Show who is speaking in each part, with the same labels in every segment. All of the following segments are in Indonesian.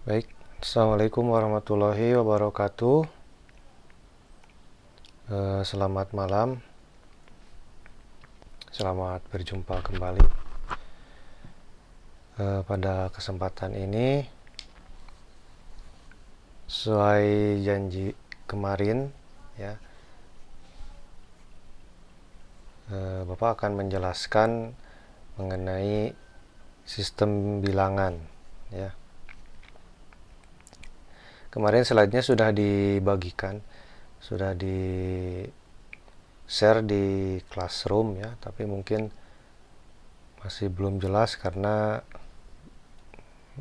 Speaker 1: Baik, Assalamualaikum warahmatullahi wabarakatuh. Selamat malam, selamat berjumpa kembali. Pada kesempatan ini, sesuai janji kemarin, ya, Bapak akan menjelaskan mengenai sistem bilangan, ya. Kemarin slide-nya sudah dibagikan, sudah di share di Classroom, ya, tapi mungkin masih belum jelas karena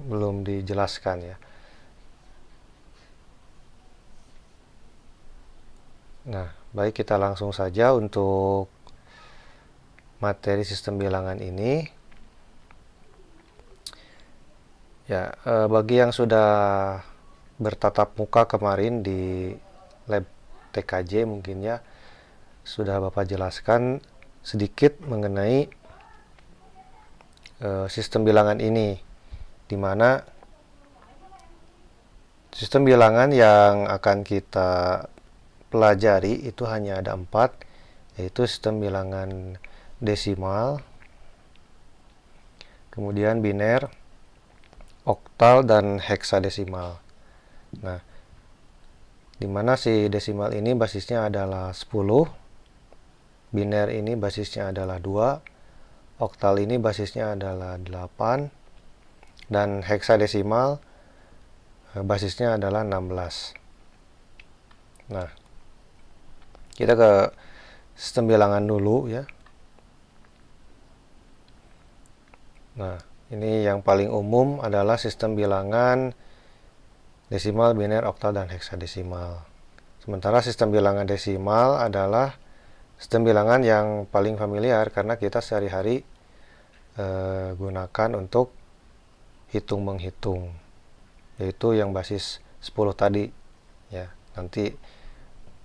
Speaker 1: belum dijelaskan, ya. Nah, baik, kita langsung saja untuk materi sistem bilangan ini. Ya, bagi yang sudah bertatap muka kemarin di lab TKJ mungkin, ya, sudah Bapak jelaskan sedikit mengenai sistem bilangan ini, di mana sistem bilangan yang akan kita pelajari itu hanya ada 4, yaitu sistem bilangan desimal, kemudian biner, oktal, dan heksadesimal. Nah, di mana si desimal ini basisnya adalah 10, biner ini basisnya adalah 2, oktal ini basisnya adalah 8, dan heksadesimal basisnya adalah 16. Nah, kita ke sistem bilangan dulu, ya. Nah, ini yang paling umum adalah sistem bilangan desimal, biner, oktal, dan heksadesimal. Sementara sistem bilangan desimal adalah sistem bilangan yang paling familiar karena kita sehari-hari gunakan untuk hitung-menghitung, yaitu yang basis 10 tadi, ya. Nanti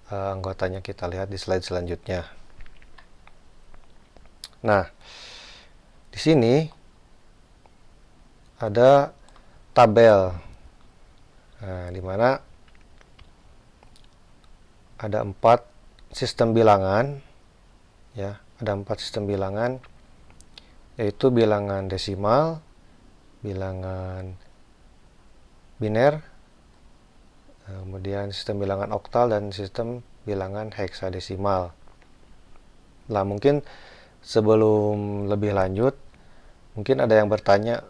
Speaker 1: anggotanya kita lihat di slide selanjutnya. Nah, di sini ada tabel, di mana ada 4 sistem bilangan, ya. Ada 4 sistem bilangan, yaitu bilangan desimal, bilangan biner, kemudian sistem bilangan oktal, dan sistem bilangan heksadesimal. Nah, mungkin sebelum lebih lanjut, mungkin ada yang bertanya,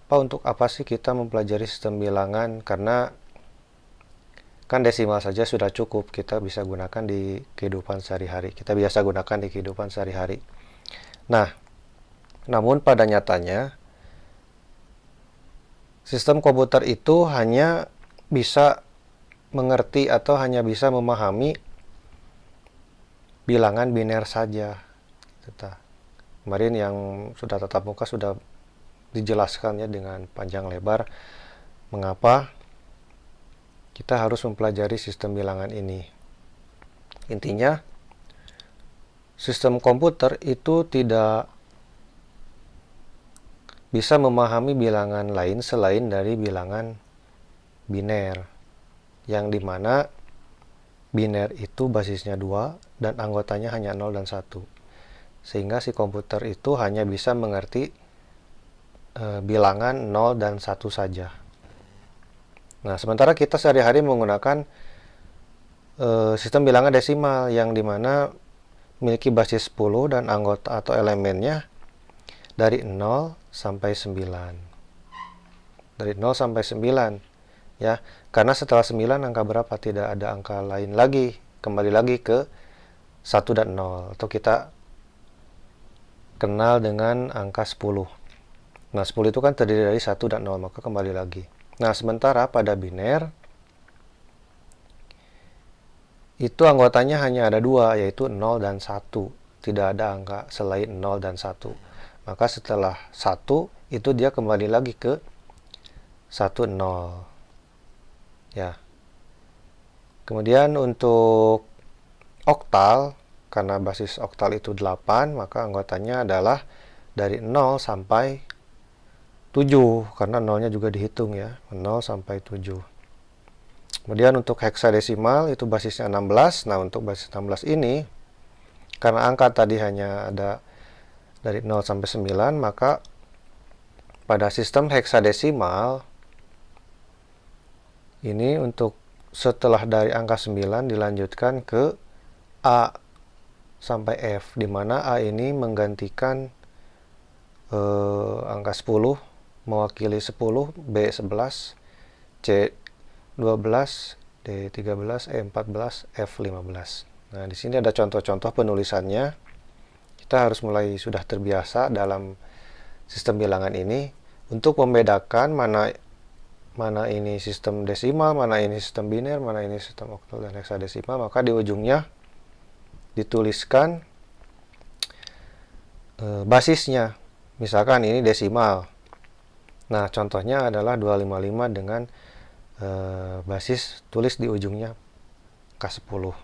Speaker 1: Pak, untuk apa sih kita mempelajari sistem bilangan? Karena kan desimal saja sudah cukup, kita bisa gunakan di kehidupan sehari-hari. Kita biasa gunakan di kehidupan sehari-hari. Nah, namun pada nyatanya, sistem komputer itu hanya bisa mengerti atau hanya bisa memahami bilangan biner saja. Kemarin yang sudah tatap muka sudah dijelaskan, ya, dengan panjang lebar mengapa kita harus mempelajari sistem bilangan ini. Intinya, sistem komputer itu tidak bisa memahami bilangan lain selain dari bilangan biner, yang dimana biner itu basisnya 2 dan anggotanya hanya 0 dan 1, sehingga si komputer itu hanya bisa mengerti bilangan 0 dan 1 saja. Nah, sementara kita sehari-hari menggunakan sistem bilangan desimal yang dimana memiliki basis 10 dan anggota atau elemennya dari 0 sampai 9. Dari 0 sampai 9, ya. Karena setelah 9 angka berapa? Tidak ada angka lain lagi. Kembali lagi ke 1 dan 0, atau kita kenal dengan angka 10. Nah, 10 itu kan terdiri dari 1 dan 0, maka kembali lagi. Nah, sementara pada biner itu anggotanya hanya ada 2, yaitu 0 dan 1. Tidak ada angka selain 0 dan 1. Maka setelah 1 itu dia kembali lagi ke 1, 0. Ya. Kemudian untuk oktal, karena basis oktal itu 8, maka anggotanya adalah dari 0 sampai 7, karena nolnya juga dihitung ya, 0 sampai 7. Kemudian untuk heksadesimal itu basisnya 16. Nah, untuk basis 16 ini, karena angka tadi hanya ada dari 0 sampai 9, maka pada sistem heksadesimal, ini untuk setelah dari angka 9 dilanjutkan ke A sampai F, di mana A ini menggantikan angka 10, mewakili 10, B 11, C 12, D 13, E 14, F 15. Nah, di sini ada contoh-contoh penulisannya. Kita harus mulai sudah terbiasa dalam sistem bilangan ini untuk membedakan mana ini sistem desimal, mana ini sistem biner, mana ini sistem oktal dan heksadesimal. Maka di ujungnya dituliskan basisnya. Misalkan ini desimal. Nah, contohnya adalah 255 dengan basis tulis di ujungnya K10.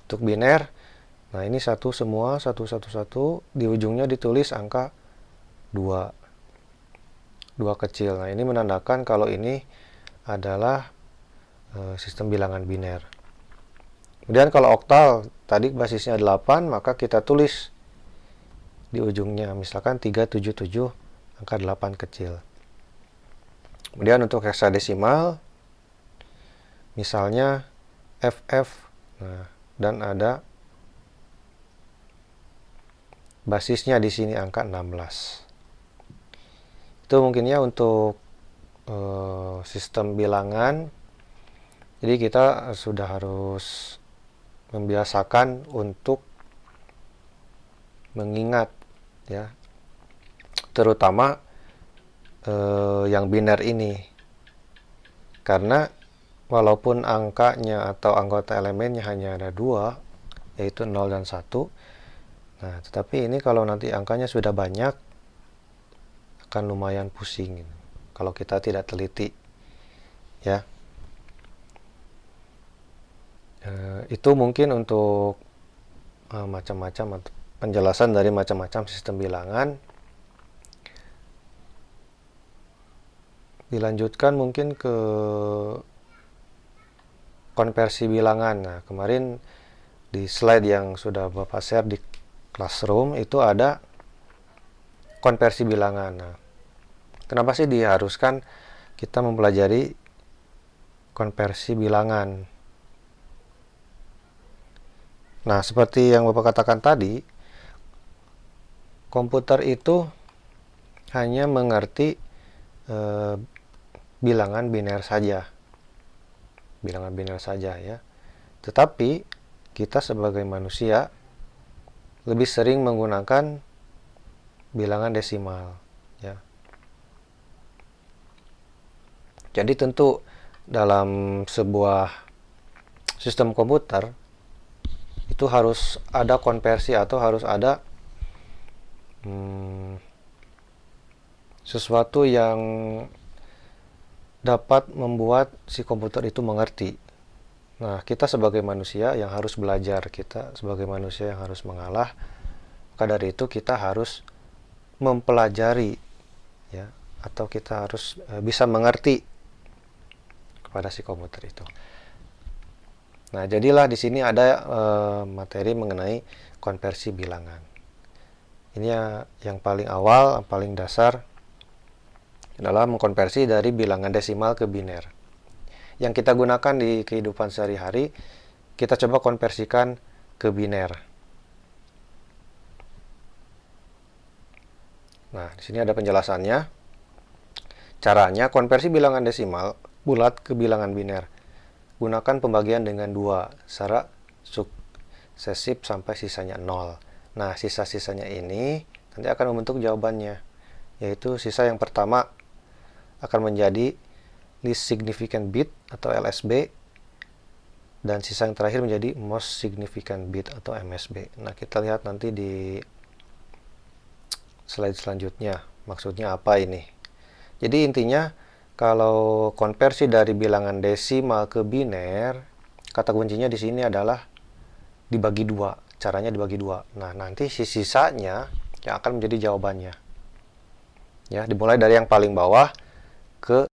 Speaker 1: Untuk biner, nah ini satu semua, 111, di ujungnya ditulis angka 2. 2 kecil. Nah, ini menandakan kalau ini adalah sistem bilangan biner. Kemudian kalau oktal, tadi basisnya 8, maka kita tulis di ujungnya, misalkan 377, angka 8 kecil. Kemudian untuk heksadesimal, misalnya FF, nah, dan ada basisnya di sini angka 16. Itu mungkinnya untuk sistem bilangan. Jadi kita sudah harus membiasakan untuk mengingat ya, terutama yang biner ini, karena walaupun angkanya atau anggota elemennya hanya ada 2, yaitu 0 dan 1, nah tetapi ini kalau nanti angkanya sudah banyak akan lumayan pusing kalau kita tidak teliti ya. Itu mungkin untuk macam-macam penjelasan dari macam-macam sistem bilangan. Dilanjutkan mungkin ke konversi bilangan. Nah, kemarin di slide yang sudah Bapak share di classroom itu ada konversi bilangan. Nah, kenapa sih diharuskan kita mempelajari konversi bilangan? Nah, seperti yang Bapak katakan tadi, komputer itu hanya mengerti bilangan biner saja. Bilangan biner saja ya. Tetapi kita sebagai manusia lebih sering menggunakan bilangan desimal ya. Jadi tentu dalam sebuah sistem komputer itu harus ada konversi atau harus ada sesuatu yang dapat membuat si komputer itu mengerti. Nah, kita sebagai manusia yang harus belajar, kita sebagai manusia yang harus mengalah, maka dari itu kita harus mempelajari ya, atau kita harus bisa mengerti kepada si komputer itu. Nah, jadilah di sini ada materi mengenai konversi bilangan. Ini yang paling awal, yang paling dasar adalah mengkonversi dari bilangan desimal ke biner. Yang kita gunakan di kehidupan sehari-hari, kita coba konversikan ke biner. Nah, di sini ada penjelasannya. Caranya, konversi bilangan desimal bulat ke bilangan biner. Gunakan pembagian dengan 2 secara sukesif sampai sisanya 0. Nah, sisa-sisanya ini nanti akan membentuk jawabannya, yaitu sisa yang pertama akan menjadi least significant bit atau LSB, dan sisa yang terakhir menjadi most significant bit atau MSB. Nah, kita lihat nanti di slide selanjutnya maksudnya apa ini. Jadi intinya kalau konversi dari bilangan desimal ke biner, kata kuncinya di sini adalah dibagi 2. Caranya dibagi 2. Nah, nanti sisanya yang akan menjadi jawabannya. Ya, dimulai dari yang paling bawah ke